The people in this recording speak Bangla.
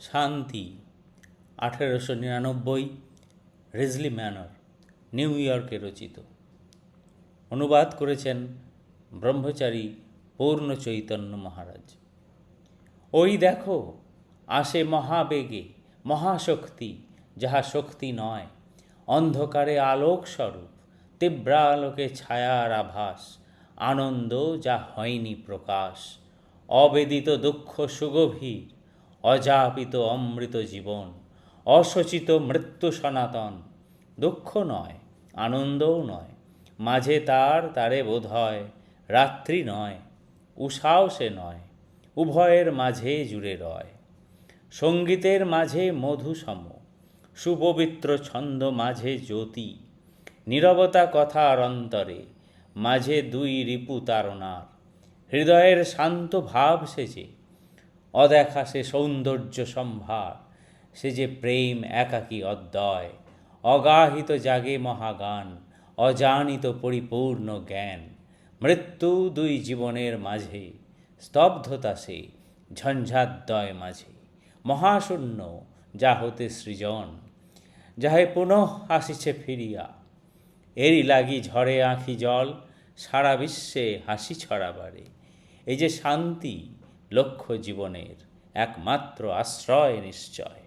শান্তি 1899 রিজলি ম্যানর, নিউ ইয়র্কে রচিত। অনুবাদ করেছেন ব্রহ্মচারী পূর্ণ চৈতন্য মহারাজ। ওই দেখো, আসে মহাবেগে মহাশক্তি, যাহা শক্তি নয়, অন্ধকারে আলোক স্বরূপ, তীব্রালোকে ছায়ার আভাস, আনন্দ যা হয়নি প্রকাশ, অবেদিত দুঃখ সুগভীর, অযাপিত অমৃত জীবন, অশোচিত মৃত্যু সনাতন। দুঃখ নয়, আনন্দও নয়, মাঝে তারে বোধ হয় রাত্রি নয়, উষাও সে নয়, উভয়ের মাঝে জুড়ে রয়। সঙ্গীতের মাঝে মধুসম, সুপবিত্র ছন্দ মাঝে জ্যোতি, নীরবতা কথার অন্তরে, মাঝে দুই রিপু তারণার। হৃদয়ের শান্ত ভাব সেজে, অদেখা সে সৌন্দর্য সম্ভার, সে যে প্রেম একাকী অদ্বয়, অগাহিত জাগে মহাগান, অজানিত পরিপূর্ণ জ্ঞান। মৃত্যু দুই জীবনের মাঝে, স্তব্ধতা সে ঝঞ্ঝাদ্বয় মাঝে, মহাশূন্য যা হতে সৃজন, যাহে পুনঃ আসিছে ফিরিয়া। এরই লাগি ঝরে আঁখি জল, সারা বিশ্বে হাসি ছড়াবারে। এই যে শান্তি লক্ষ্য জীবনের একমাত্র আশ্রয় নিশ্চয়।